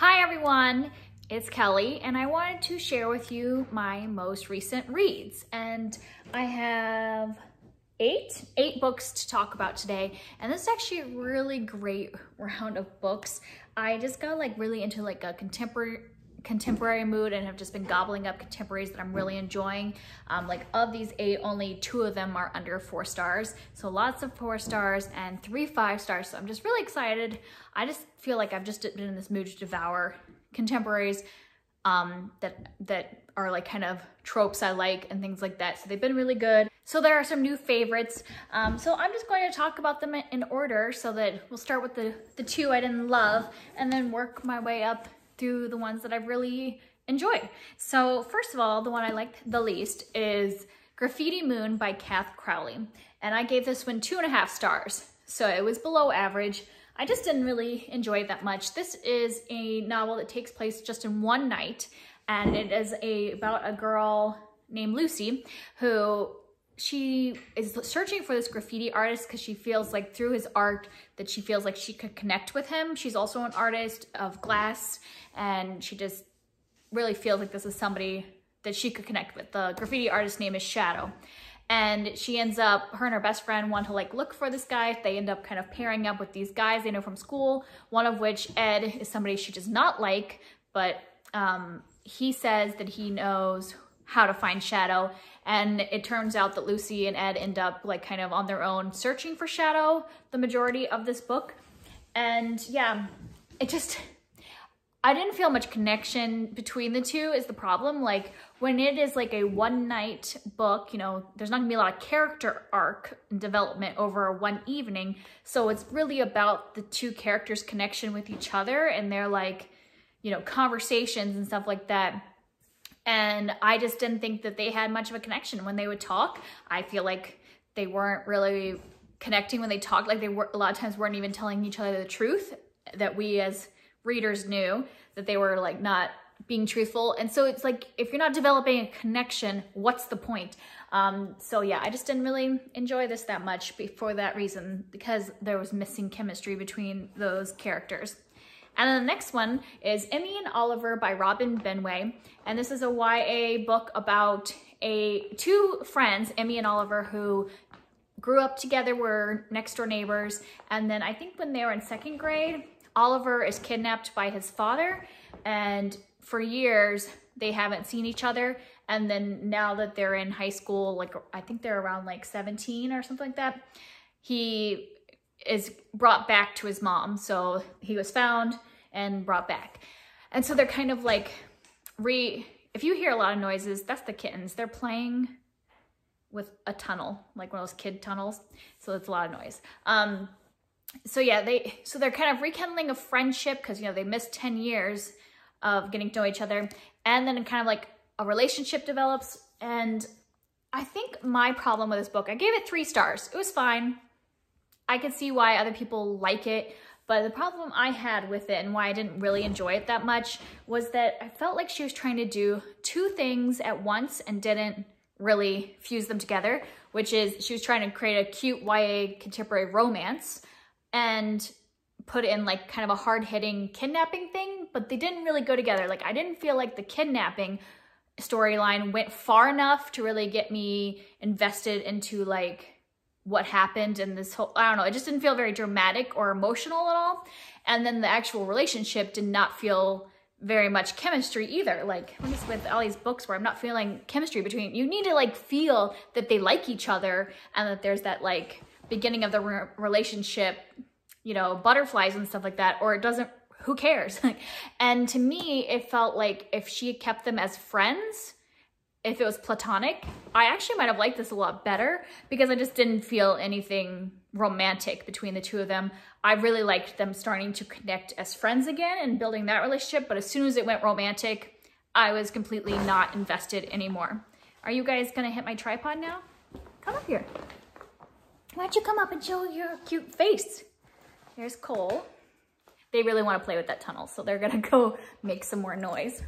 Hi everyone, it's Kelly and I wanted to share with you my most recent reads. And I have eight books to talk about today. And this is actually a really great round of books. I just got really into a contemporary mood and have just been gobbling up contemporaries that I'm really enjoying. Of these 8, only 2 of them are under 4 stars. So lots of 4 stars and 3 5 stars. So I'm just really excited. I just feel like I've just been in this mood to devour contemporaries that are kind of tropes I like and things like that. So they've been really good. So there are some new favorites. So I'm just going to talk about them in order so that we'll start with the 2 I didn't love and then work my way up through the ones that I really enjoyed. So first of all, the one I liked the least is Graffiti Moon by Cath Crowley. And I gave this one 2.5 stars. So it was below average. I just didn't really enjoy it that much. This is a novel that takes place just in one night. And it is about a girl named Lucy who she is searching for this graffiti artist because she feels like through his art that she feels like she could connect with him. She's also an artist of glass and she just really feels like this is somebody that she could connect with. The graffiti artist's name is Shadow. And she ends up, her and her best friend want to look for this guy. They end up kind of pairing up with these guys they know from school, one of which, Ed, is somebody she does not like, but he says that he knows how to find Shadow. And it turns out that Lucy and Ed end up kind of on their own searching for Shadow the majority of this book. And yeah, I didn't feel much connection between the two is the problem. When it is a one night book, there's not gonna be a lot of character arc and development over one evening. So it's really about the 2 characters' connection with each other and their conversations and stuff like that. And I just didn't think that they had much of a connection when they would talk. I feel like they weren't really connecting when they talked. They were a lot of times weren't even telling each other the truth that we as readers knew that they were not being truthful. And so it's if you're not developing a connection, what's the point? So yeah, I just didn't really enjoy this that much for that reason, because there was missing chemistry between those characters. And then the next one is Emmy and Oliver by Robin Benway. And this is a YA book about 2 friends, Emmy and Oliver, who grew up together, were next door neighbors. And then I think when they were in 2nd grade, Oliver is kidnapped by his father. And for years, they haven't seen each other. And then now that they're in high school, I think they're around 17 or something like that, he is brought back to his mom. So he was found and brought back. And so they're kind of if you hear a lot of noises, that's the kittens. They're playing with a tunnel, one of those kid tunnels. So it's a lot of noise. So yeah, they're kind of rekindling a friendship because, they missed 10 years of getting to know each other. And then kind of a relationship develops. And I think my problem with this book, I gave it 3 stars. It was fine. I could see why other people like it, but the problem I had with it and why I didn't really enjoy it that much was that I felt like she was trying to do 2 things at once and didn't really fuse them together, which is she was trying to create a cute YA contemporary romance and put in kind of a hard-hitting kidnapping thing, but they didn't really go together. I didn't feel like the kidnapping storyline went far enough to really get me invested into what happened in this whole, I don't know, it just didn't feel very dramatic or emotional at all. And then the actual relationship did not feel very much chemistry either. What is with all these books where I'm not feeling chemistry between, you need to feel that they like each other and that there's that beginning of the relationship, butterflies and stuff like that, or it doesn't, who cares? And to me, it felt like if she had kept them as friends, if it was platonic, I actually might have liked this a lot better because I just didn't feel anything romantic between the 2 of them. I really liked them starting to connect as friends again and building that relationship, but as soon as it went romantic, I was completely not invested anymore. Are you guys gonna hit my tripod now? Come up here. Why don't you come up and show your cute face? Here's Cole. They really want to play with that tunnel, so they're gonna go make some more noise.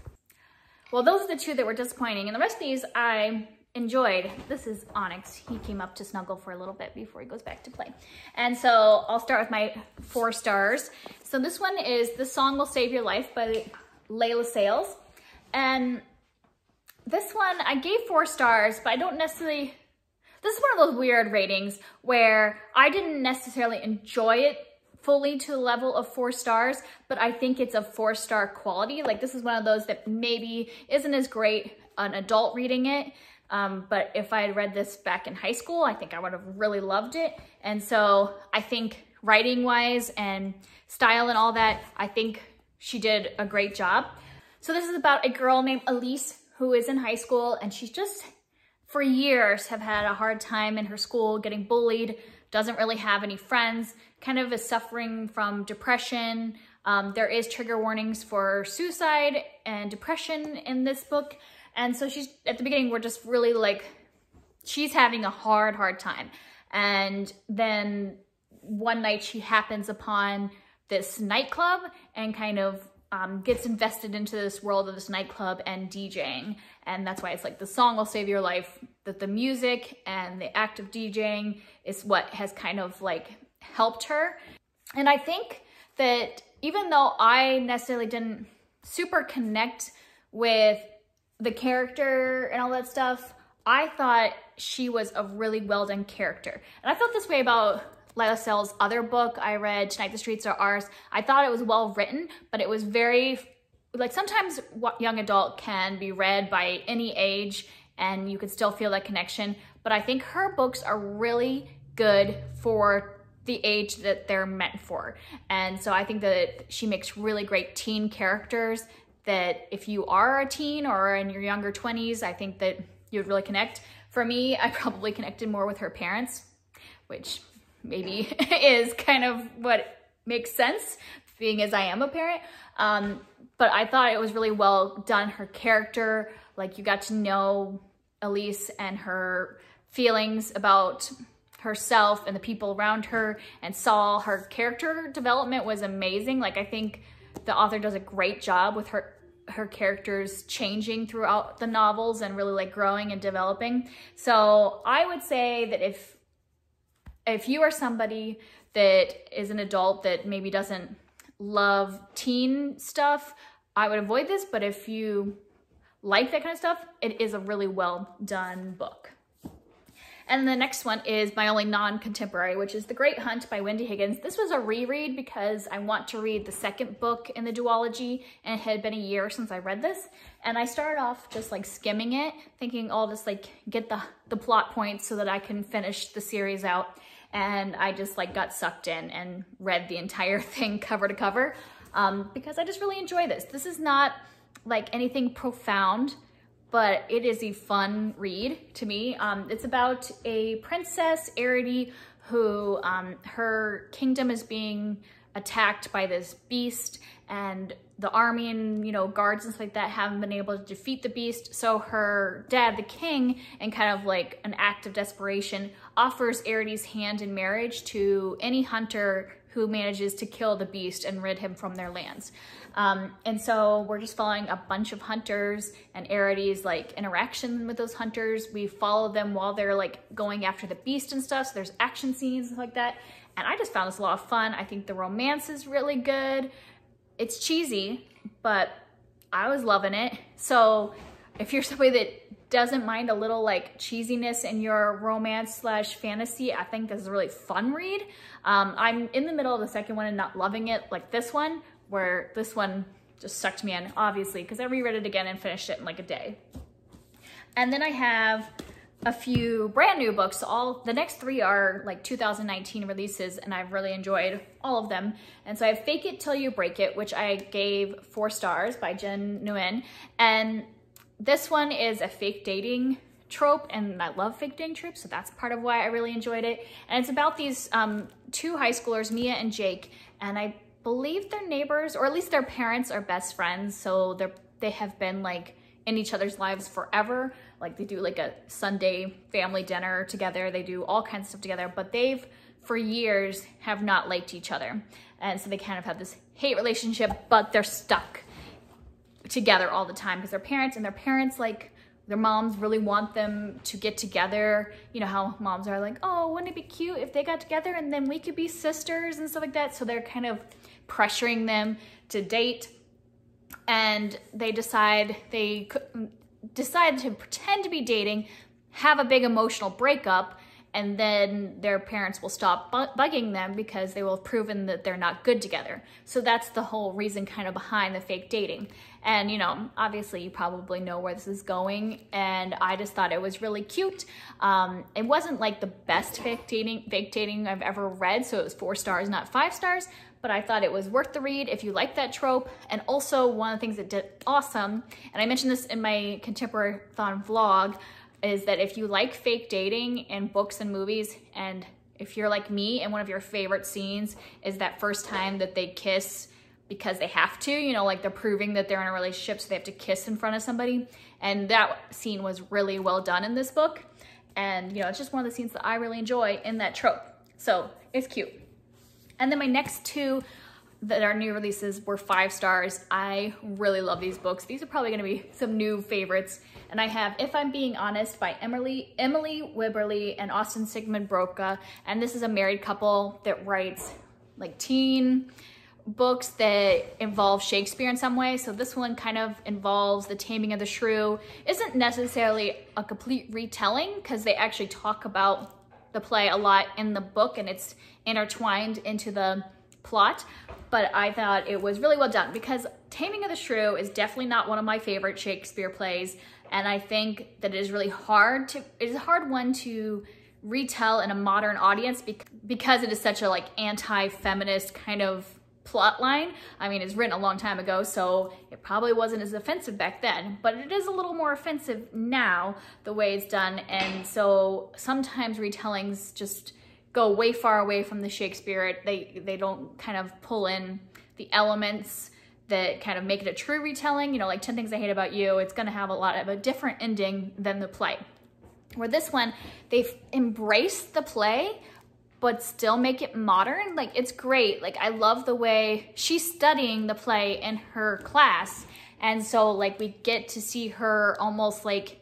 Well, those are the 2 that were disappointing, and the rest of these I enjoyed. This is Onyx. He came up to snuggle for a little bit before he goes back to play. And so I'll start with my 4 stars. So this one is The Song Will Save Your Life by Leila Sales. And this one I gave 4 stars, but I don't necessarily, this is one of those weird ratings where I didn't necessarily enjoy it fully to the level of 4 stars, but I think it's a 4-star quality. Like this is one of those that maybe isn't as great an adult reading it. But if I had read this back in high school, I think I would have really loved it. And so I think writing wise and style and all that, I think she did a great job. So this is about a girl named Elise who is in high school, and she's just for years have had a hard time in her school, getting bullied, doesn't really have any friends, kind of is suffering from depression. There is trigger warnings for suicide and depression in this book. And so she's, at the beginning, we're just really like, she's having a hard time. And then one night she happens upon this nightclub and kind of gets invested into this world of this nightclub and DJing. And that's why it's like The Song Will Save Your Life, that the music and the act of DJing is what has kind of like helped her. And I think that even though I necessarily didn't super connect with the character and all that stuff, I thought she was a really well done character. And I felt this way about Leila Sales' other book I read, Tonight the Streets Are Ours. I thought it was well written, but it was very, like sometimes young adult can be read by any age and you could still feel that connection. But I think her books are really good for the age that they're meant for. And so I think that she makes really great teen characters that if you are a teen or in your younger 20s, I think that you would really connect. For me, I probably connected more with her parents, which maybe is kind of what makes sense, being as I am a parent. But I thought it was really well done. Her character, like you got to know Elise and her feelings about herself and the people around her, and saw her character development was amazing. Like I think the author does a great job with her characters changing throughout the novels and really like growing and developing. So I would say that if you are somebody that is an adult that maybe doesn't love teen stuff, I would avoid this. But if you like that kind of stuff, it is a really well done book. And the next one is my only non-contemporary, which is The Great Hunt by Wendy Higgins. This was a reread because I want to read the second book in the duology, and it had been a year since I read this. And I started off just like skimming it, thinking I'll just like get the plot points so that I can finish the series out. And I just like got sucked in and read the entire thing cover to cover because I just really enjoy this. This is not like anything profound, but it is a fun read to me. It's about a princess, Arity, who her kingdom is being attacked by this beast, and the army and, you know, guards and stuff like that haven't been able to defeat the beast. So her dad, the king, in kind of like an act of desperation, offers Arity's hand in marriage to any hunter who manages to kill the beast and rid him from their lands. And so we're just following a bunch of hunters and Arity's like interaction with those hunters. We follow them while they're like going after the beast and stuff. So there's action scenes and stuff like that. And I just found this a lot of fun. I think the romance is really good. It's cheesy, but I was loving it. So if you're somebody that doesn't mind a little like cheesiness in your romance / fantasy, I think this is a really fun read. I'm in the middle of the second one and not loving it like this one, where this one just sucked me in, obviously, because I reread it again and finished it in like a day. And then I have a few brand new books. The next 3 are like 2019 releases, and I've really enjoyed all of them. And so I have Fake It Till You Break It, which I gave 4 stars by Jen, Nguyen. And this one is a fake dating trope, and I love fake dating tropes, so that's part of why I really enjoyed it. And it's about these 2 high schoolers, Mia and Jake, and I believe they're neighbors, or at least their parents are best friends, so they have been like in each other's lives forever. Like they do like a Sunday family dinner together, they do all kinds of stuff together, but they've for years have not liked each other. And so they kind of have this hate relationship, but they're stuck together all the time because their parents like their moms really want them to get together. You know how moms are like, oh, wouldn't it be cute if they got together and then we could be sisters and stuff like that. So they're kind of pressuring them to date, and they decide to pretend to be dating, have a big emotional breakup, and then their parents will stop bugging them because they will have proven that they're not good together. So that's the whole reason kind of behind the fake dating. And, you know, obviously you probably know where this is going, and I just thought it was really cute. It wasn't like the best fake dating I've ever read, so it was 4 stars, not 5 stars, but I thought it was worth the read if you like that trope. And also one of the things that did awesome, and I mentioned this in my Contemporary-thon vlog, is that if you like fake dating in books and movies, and if you're like me and one of your favorite scenes is that first time that they kiss because they have to, you know, like they're proving that they're in a relationship, so they have to kiss in front of somebody. And that scene was really well done in this book. And, you know, it's just one of the scenes that I really enjoy in that trope. So it's cute. And then my next 2 that are new releases were 5 stars. I really love these books. These are probably gonna be some new favorites. And I have If I'm Being Honest by Emily Wibberly and Siegemund-Broka. And this is a married couple that writes like teen books that involve Shakespeare in some way. So this one kind of involves The Taming of the Shrew. Isn't necessarily a complete retelling because they actually talk about the play a lot in the book and it's intertwined into the plot. But I thought it was really well done because Taming of the Shrew is definitely not one of my favorite Shakespeare plays. And I think that it is really hard it is a hard one to retell in a modern audience because it is such a like anti-feminist kind of plot line. I mean, it's written a long time ago, so it probably wasn't as offensive back then, but it is a little more offensive now, the way it's done. And so sometimes retellings just go way far away from the Shakespeare. They don't kind of pull in the elements that kind of make it a true retelling. You know, like 10 Things I Hate About You, it's gonna have a lot of a different ending than the play. Where this one, they've embraced the play, but still make it modern. Like, it's great. Like, I love the way she's studying the play in her class. And so, like, we get to see her almost like,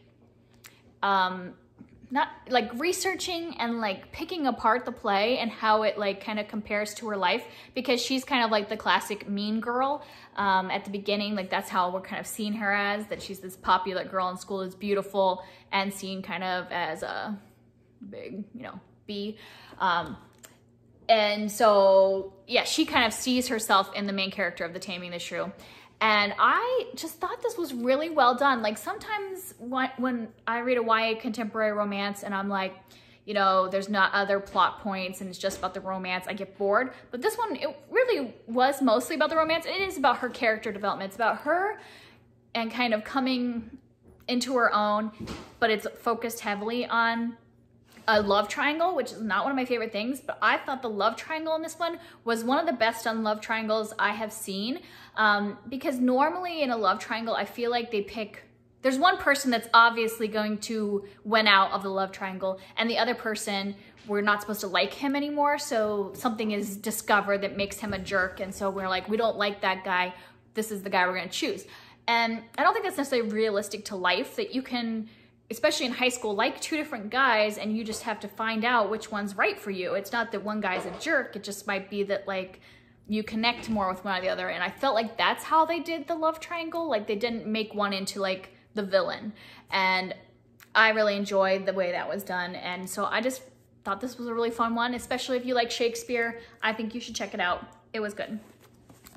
not like researching and like picking apart the play and how it like kind of compares to her life, because she's kind of like the classic mean girl at the beginning. Like, that's how we're kind of seeing her as, that she's this popular girl in school, is beautiful, and seen kind of as a big, you know, B. And so, yeah, she kind of sees herself in the main character of The Taming of the Shrew. And I just thought this was really well done. Like, sometimes when I read a YA contemporary romance and I'm like, you know, there's not other plot points and it's just about the romance, I get bored. But this one, it really was mostly about the romance. It is about her character development. It's about her and kind of coming into her own, but it's focused heavily on a love triangle, which is not one of my favorite things, but I thought the love triangle in this one was one of the best done love triangles I have seen. Because normally in a love triangle, I feel like there's one person that's obviously going to win out of the love triangle, and the other person, we're not supposed to like him anymore, so something is discovered that makes him a jerk, and so we're like, we don't like that guy, this is the guy we're gonna choose. And I don't think that's necessarily realistic to life, that you can, especially in high school, like 2 different guys and you just have to find out which one's right for you. It's not that one guy's a jerk, it just might be that like you connect more with one or the other. And I felt like that's how they did the love triangle. Like, they didn't make one into like the villain. And I really enjoyed the way that was done. And so I just thought this was a really fun one, especially if you like Shakespeare. I think you should check it out. It was good.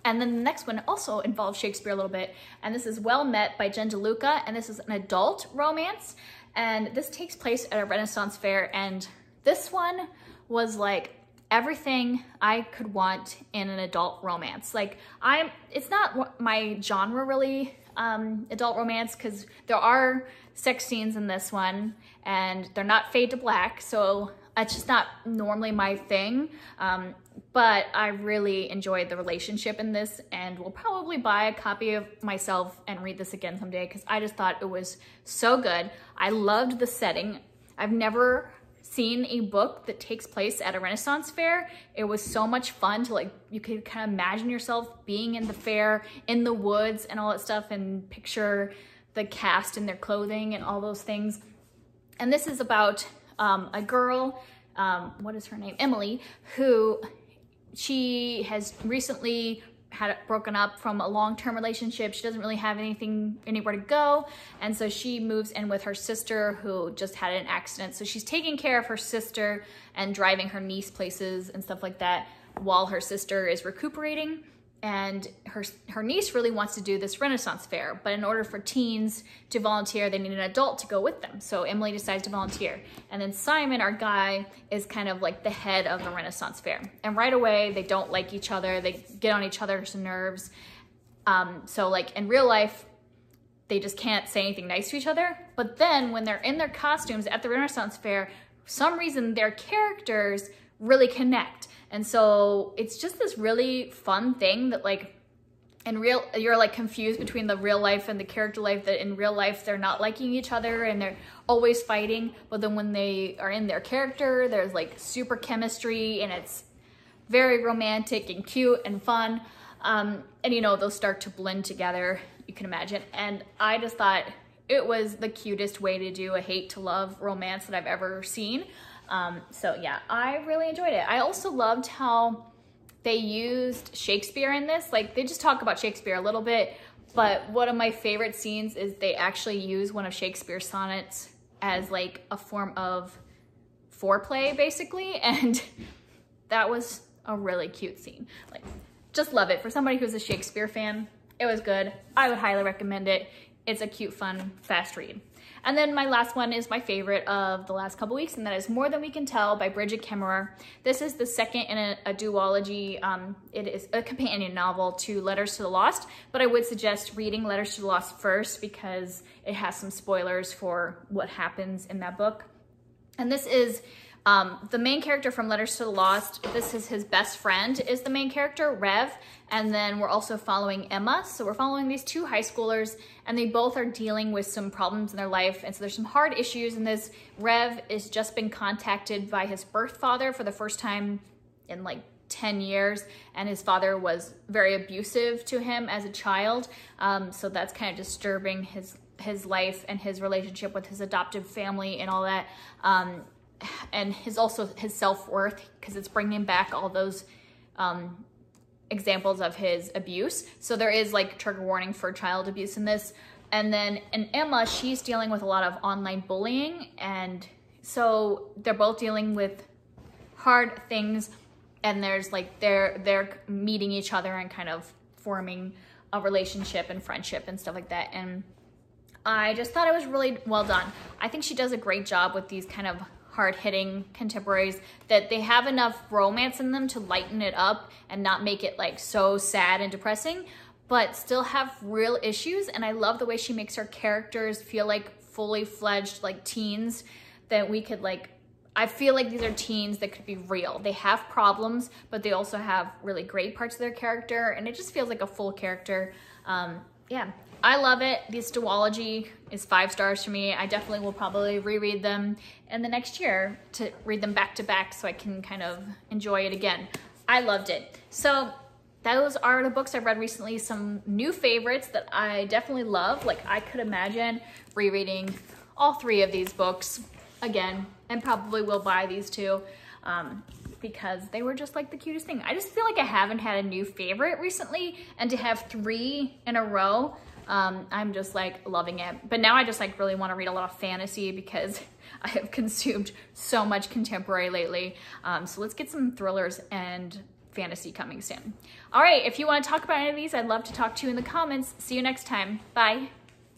And then the next one also involves Shakespeare a little bit, and this is Well Met by Jen DeLuca, and this is an adult romance, and this takes place at a Renaissance fair, and this one was like everything I could want in an adult romance. Like, it's not my genre really, adult romance, because there are sex scenes in this one, and they're not fade to black, so it's just not normally my thing. But I really enjoyed the relationship in this, and will probably buy a copy of myself and read this again someday, because I just thought it was so good. I loved the setting. I've never seen a book that takes place at a Renaissance fair. It was so much fun to, like, you could kind of imagine yourself being in the fair, in the woods and all that stuff, and picture the cast and their clothing and all those things. And this is about a girl, what is her name? Emily, who she has recently had broken up from a long-term relationship. She doesn't really have anywhere to go. And so she moves in with her sister who just had an accident. So she's taking care of her sister and driving her niece places and stuff like that while her sister is recuperating. And her niece really wants to do this Renaissance fair, but in order for teens to volunteer, they need an adult to go with them. So Emily decides to volunteer. And then Simon, our guy, is kind of like the head of the Renaissance fair. And right away, they don't like each other. They get on each other's nerves. So like in real life, they just can't say anything nice to each other. But then when they're in their costumes at the Renaissance fair, for some reason their characters really connect. And so it's just this really fun thing that like you're like confused between the real life and the character life, that in real life they're not liking each other and they're always fighting. But then when they are in their character, there's like super chemistry and it's very romantic and cute and fun. And you know, they'll start to blend together, you can imagine. And I just thought it was the cutest way to do a hate to love romance that I've ever seen. So yeah, I really enjoyed it. I also loved how they used Shakespeare in this. Like they just talk about Shakespeare a little bit, but one of my favorite scenes is they actually use one of Shakespeare's sonnets as like a form of foreplay basically. And that was a really cute scene. Like just love it. For somebody who's a Shakespeare fan, it was good. I would highly recommend it. It's a cute, fun, fast read. And then my last one is my favorite of the last couple weeks, and that is More Than We Can Tell by Brigid Kemmerer. This is the second in a duology. It is a companion novel to Letters to the Lost, but I would suggest reading Letters to the Lost first because it has some spoilers for what happens in that book. And this is the main character from Letters to the Lost. This is his best friend is the main character, Rev. And then we're also following Emma. So we're following these two high schoolers and they both are dealing with some problems in their life. And so there's some hard issues in this. Rev has just been contacted by his birth father for the first time in like 10 years. And his father was very abusive to him as a child. So that's kind of disturbing his life and his relationship with his adoptive family and all that. And also his self-worth, because it's bringing back all those examples of his abuse. So there is like trigger warning for child abuse in this. And then in Emma, she's dealing with a lot of online bullying. And so they're both dealing with hard things. And there's like, they're meeting each other and kind of forming a relationship and friendship and stuff like that. And I just thought it was really well done. I think she does a great job with these kind of hard-hitting contemporaries, that they have enough romance in them to lighten it up and not make it like so sad and depressing, but still have real issues. And I love the way she makes her characters feel like fully fledged like teens that we could like, I feel like these are teens that could be real. They have problems, but they also have really great parts of their character, and it just feels like a full character. Yeah, I love it. This duology is 5 stars for me. I definitely will probably reread them in the next year to read them back to back so I can kind of enjoy it again. I loved it. So those are the books I've read recently. Some new favorites that I definitely love. Like I could imagine rereading all 3 of these books again, and probably will buy these 2 because they were just like the cutest thing. I just feel like I haven't had a new favorite recently, and to have 3 in a row, I'm just like loving it. But now I just like really want to read a lot of fantasy because I have consumed so much contemporary lately. So let's get some thrillers and fantasy coming soon. All right, if you want to talk about any of these, I'd love to talk to you in the comments. See you next time. Bye.